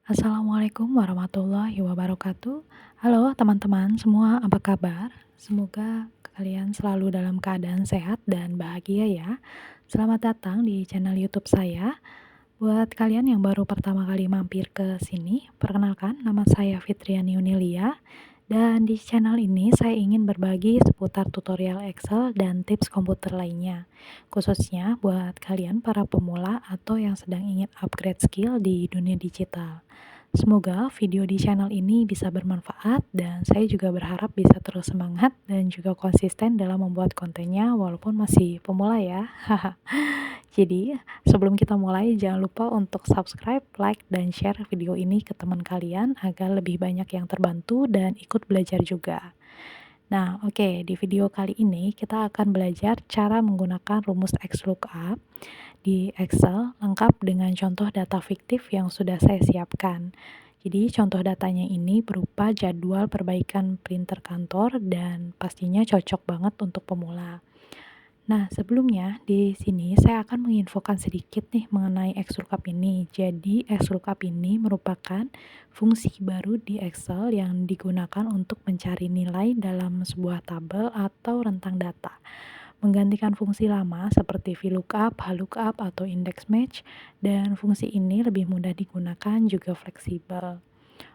Assalamualaikum warahmatullahi wabarakatuh. Halo teman-teman semua, apa kabar? Semoga kalian selalu dalam keadaan sehat dan bahagia ya. Selamat datang di channel YouTube saya. Buat kalian yang baru pertama kali mampir ke sini, perkenalkan nama saya Fitriani Unilia. Dan di channel ini saya ingin berbagi seputar tutorial Excel dan tips komputer lainnya. Khususnya buat kalian para pemula atau yang sedang ingin upgrade skill di dunia digital. Semoga video di channel ini bisa bermanfaat dan saya juga berharap bisa terus semangat dan juga konsisten dalam membuat kontennya walaupun masih pemula ya. Jadi, sebelum kita mulai jangan lupa untuk subscribe, like, dan share video ini ke teman kalian agar lebih banyak yang terbantu dan ikut belajar juga. Nah, oke, di video kali ini kita akan belajar cara menggunakan rumus XLOOKUP di Excel lengkap dengan contoh data fiktif yang sudah saya siapkan. Jadi contoh datanya ini berupa jadwal perbaikan printer kantor dan pastinya cocok banget untuk pemula. Nah, sebelumnya di sini saya akan menginfokan sedikit nih mengenai XLOOKUP ini. Jadi, XLOOKUP ini merupakan fungsi baru di Excel yang digunakan untuk mencari nilai dalam sebuah tabel atau rentang data, menggantikan fungsi lama seperti VLOOKUP, HLOOKUP, atau index match, dan fungsi ini lebih mudah digunakan juga fleksibel.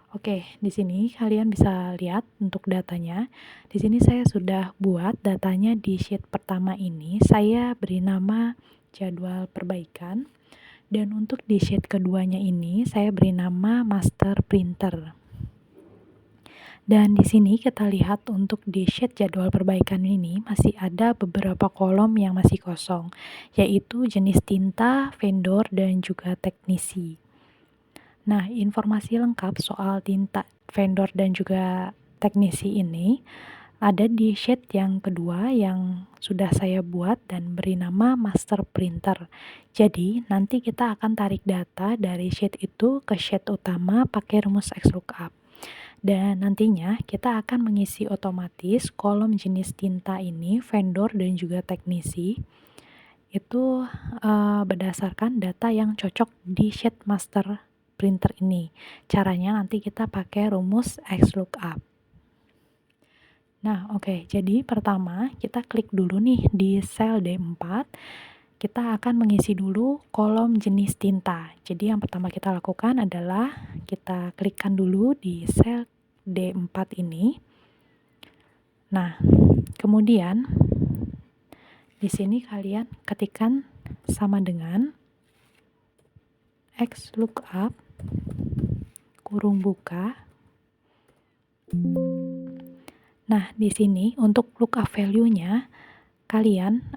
Oke, di sini kalian bisa lihat untuk datanya. Di sini saya sudah buat datanya di sheet pertama ini, saya beri nama jadwal perbaikan. Dan untuk di sheet keduanya ini, saya beri nama master printer. Dan di sini kita lihat untuk di sheet jadwal perbaikan ini masih ada beberapa kolom yang masih kosong, yaitu jenis tinta, vendor, dan juga teknisi. Nah, informasi lengkap soal tinta, vendor, dan juga teknisi ini ada di sheet yang kedua yang sudah saya buat dan beri nama master printer. Jadi, nanti kita akan tarik data dari sheet itu ke sheet utama pakai rumus XLOOKUP. Dan nantinya kita akan mengisi otomatis kolom jenis tinta ini, vendor, dan juga teknisi. Itu berdasarkan data yang cocok di sheet master printer ini. Caranya nanti kita pakai rumus XLOOKUP. Nah, oke. Jadi pertama kita klik dulu nih di sel D4. Kita akan mengisi dulu kolom jenis tinta. Jadi yang pertama kita lakukan adalah kita klikkan dulu di sel D4 ini. Nah, kemudian di sini kalian ketikkan sama dengan XLOOKUP kurung buka. Nah, di sini untuk lookup value-nya kalian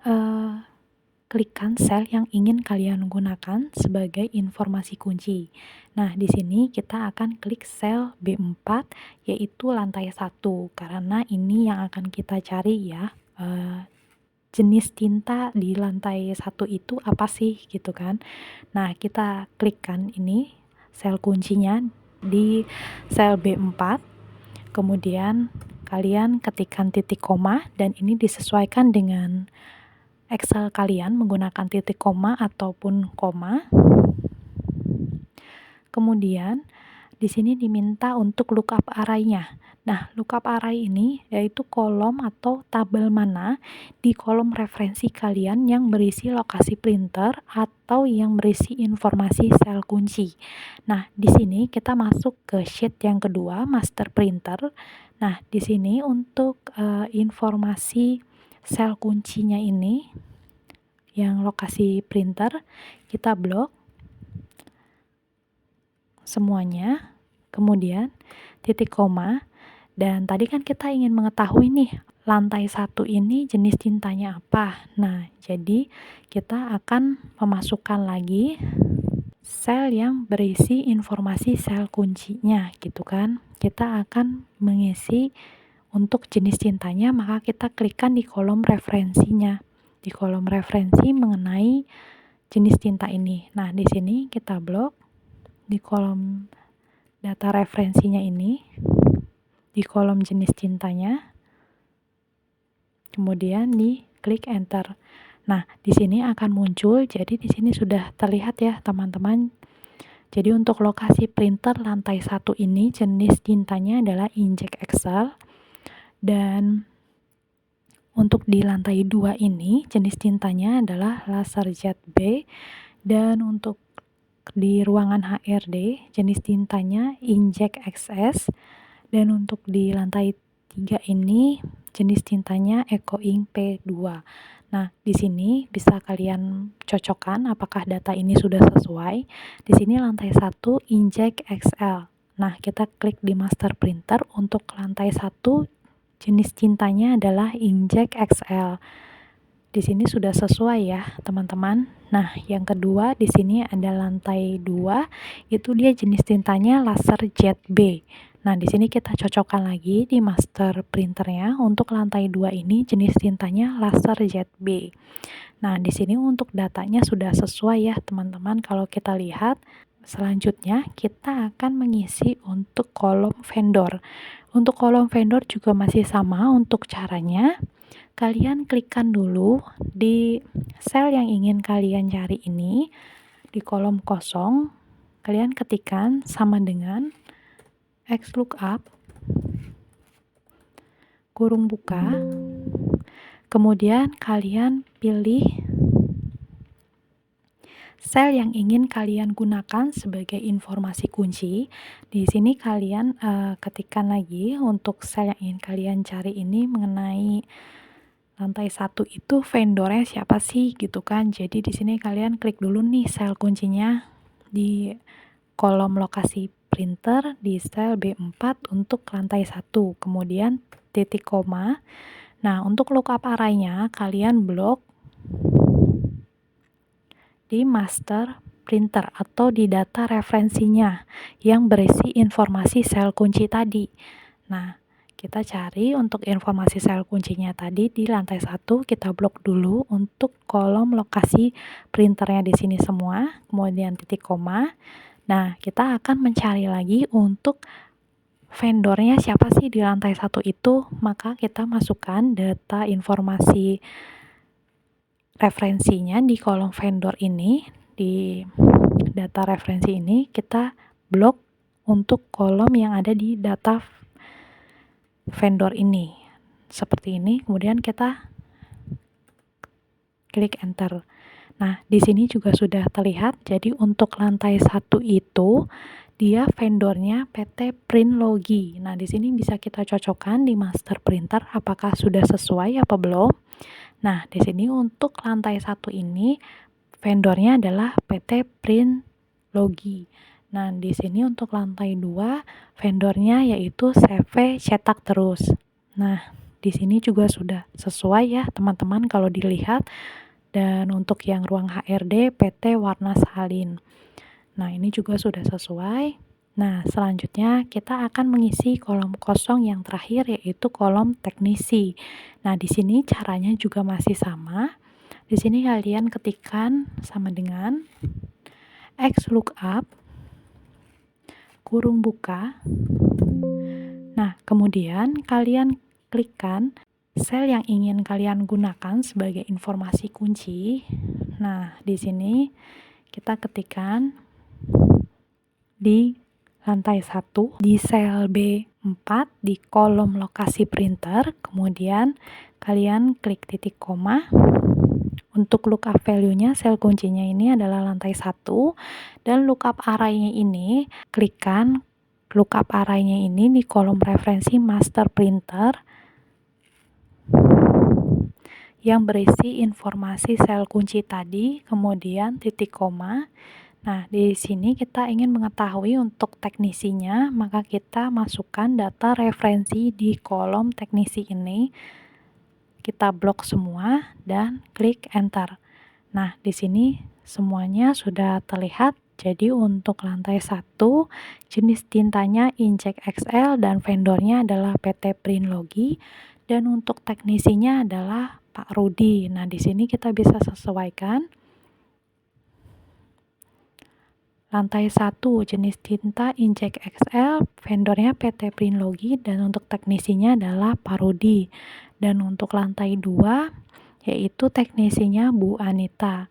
klikkan sel yang ingin kalian gunakan sebagai informasi kunci. Nah, di sini kita akan klik sel B4 yaitu lantai 1 karena ini yang akan kita cari ya. Jenis tinta di lantai 1 itu apa sih gitu kan. Nah, kita klikkan ini sel kuncinya di sel B4. Kemudian kalian ketikkan titik koma dan ini disesuaikan dengan Excel kalian menggunakan titik koma ataupun koma. Kemudian di sini diminta untuk lookup array-nya. Nah, lookup array ini yaitu kolom atau tabel mana di kolom referensi kalian yang berisi lokasi printer atau yang berisi informasi sel kunci. Nah, di sini kita masuk ke sheet yang kedua, master printer. Nah, di sini untuk informasi sel kuncinya ini yang lokasi printer kita blok semuanya, kemudian titik koma, dan tadi kan kita ingin mengetahui nih lantai 1 ini jenis tintanya apa. Nah, jadi kita akan memasukkan lagi sel yang berisi informasi sel kuncinya gitu kan. Kita akan mengisi untuk jenis tintanya, maka kita klikkan di kolom referensinya. Di kolom referensi mengenai jenis tinta ini. Nah, di sini kita blok di kolom data referensinya ini, di kolom jenis tintanya, kemudian di klik enter. Nah, di sini akan muncul, jadi di sini sudah terlihat ya teman-teman Jadi untuk lokasi printer lantai 1 ini jenis tintanya adalah inkJet XL, dan untuk di lantai 2 ini jenis tintanya adalah LaserJet B, dan untuk di ruangan HRD jenis tintanya inkJet XS, dan untuk di lantai 3 ini jenis tintanya EcoInk P2. Nah, di sini bisa kalian cocokkan apakah data ini sudah sesuai. Di sini lantai 1 inkJet XL. Nah, kita klik di master printer. Untuk lantai 1 jenis tintanya adalah inkJet XL. Di sini sudah sesuai ya, teman-teman. Nah, yang kedua di sini ada lantai 2, itu dia jenis tintanya LaserJet B. Nah, di sini kita cocokkan lagi di master printernya. Untuk lantai 2 ini jenis tintanya LaserJet B. Nah, di sini untuk datanya sudah sesuai ya, teman-teman. Kalau kita lihat, selanjutnya kita akan mengisi untuk kolom vendor. Untuk kolom vendor juga masih sama untuk caranya. Kalian klikkan dulu di sel yang ingin kalian cari ini, di kolom kosong, kalian ketikkan sama dengan XLOOKUP, kurung buka, kemudian kalian pilih sel yang ingin kalian gunakan sebagai informasi kunci. Di sini kalian ketikkan lagi untuk sel yang ingin kalian cari ini mengenai lantai 1 itu vendornya siapa sih gitu kan. Jadi di sini kalian klik dulu nih sel kuncinya di kolom lokasi printer di sel B4 untuk lantai 1, kemudian titik koma. Nah, untuk lookup array-nya kalian blok di master printer atau di data referensinya yang berisi informasi sel kunci tadi. Nah, kita cari untuk informasi sel kuncinya tadi di lantai 1, kita blok dulu untuk kolom lokasi printernya di sini semua, kemudian titik koma. Nah, kita akan mencari lagi untuk vendornya siapa sih di lantai 1 itu, maka kita masukkan data informasi referensinya di kolom vendor ini. Di data referensi ini kita blok untuk kolom yang ada di data vendor ini. Seperti ini, kemudian kita klik enter. Nah, di sini juga sudah terlihat. Jadi untuk lantai 1 itu dia vendornya PT Printlogi. Nah, di sini bisa kita cocokkan di master printer apakah sudah sesuai apa belum. Nah, di sini untuk lantai 1 ini vendornya adalah PT Printlogi. Nah, di sini untuk lantai 2 vendornya yaitu CV Cetak Terus. Nah, di sini juga sudah sesuai ya, teman-teman kalau dilihat. Dan untuk yang ruang HRD PT Warna Salin. Nah, ini juga sudah sesuai. Nah, selanjutnya kita akan mengisi kolom kosong yang terakhir yaitu kolom teknisi. Nah, di sini caranya juga masih sama. Di sini kalian ketikkan sama dengan XLOOKUP, kurung buka. Nah, kemudian kalian klikkan sel yang ingin kalian gunakan sebagai informasi kunci. Nah, di sini kita ketikkan di lantai 1 di sel B4 di kolom lokasi printer, kemudian kalian klik titik koma. Untuk lookup value-nya sel kuncinya ini adalah lantai 1, dan lookup array-nya ini klikkan lookup array-nya ini di kolom referensi master printer yang berisi informasi sel kunci tadi, kemudian titik koma. Nah, di sini kita ingin mengetahui untuk teknisinya, maka kita masukkan data referensi di kolom teknisi ini. Kita blok semua dan klik enter. Nah, di sini semuanya sudah terlihat. Jadi untuk lantai 1 jenis tintanya inkJet XL dan vendornya adalah PT Printlogi, dan untuk teknisinya adalah Pak Rudi. Nah, di sini kita bisa sesuaikan. Lantai 1 jenis tinta inkJet XL, vendornya PT Printlogi, dan untuk teknisinya adalah Pak Rudi. Dan untuk lantai 2 yaitu teknisinya Bu Anita.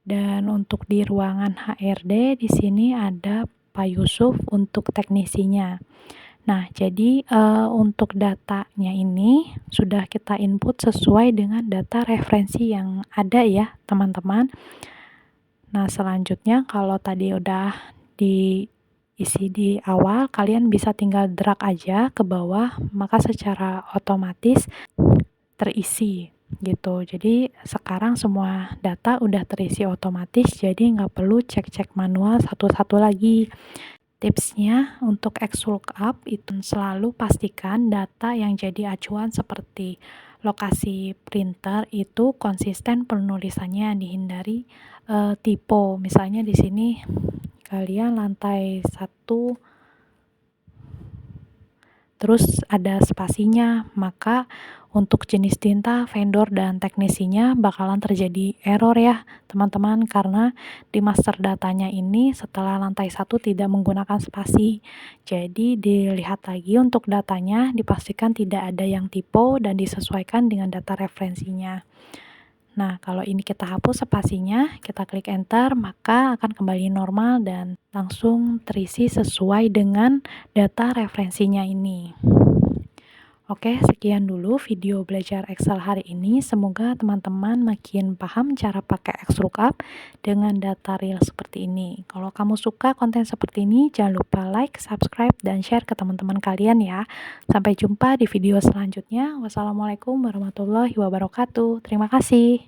Dan untuk di ruangan HRD di sini ada Pak Yusuf untuk teknisinya. Nah, jadi, untuk datanya ini sudah kita input sesuai dengan data referensi yang ada ya, teman-teman. Nah, selanjutnya kalau tadi udah diisi di awal, kalian bisa tinggal drag aja ke bawah, maka secara otomatis terisi gitu. Jadi sekarang semua data udah terisi otomatis, jadi nggak perlu cek-cek manual satu-satu lagi. Tipsnya untuk XLOOKUP itu selalu pastikan data yang jadi acuan seperti lokasi printer itu konsisten penulisannya, dihindari typo. Misalnya di sini kalian lantai 1 terus ada spasinya, maka untuk jenis tinta, vendor, dan teknisinya bakalan terjadi error ya teman-teman, karena di master datanya ini setelah lantai 1 tidak menggunakan spasi. Jadi dilihat lagi untuk datanya, dipastikan tidak ada yang typo dan disesuaikan dengan data referensinya. Nah, kalau ini kita hapus spasinya, kita klik enter, maka akan kembali normal dan langsung terisi sesuai dengan data referensinya ini. Oke, sekian dulu video belajar Excel hari ini. Semoga teman-teman makin paham cara pakai XLOOKUP dengan data real seperti ini. Kalau kamu suka konten seperti ini, jangan lupa like, subscribe, dan share ke teman-teman kalian ya. Sampai jumpa di video selanjutnya. Wassalamualaikum warahmatullahi wabarakatuh. Terima kasih.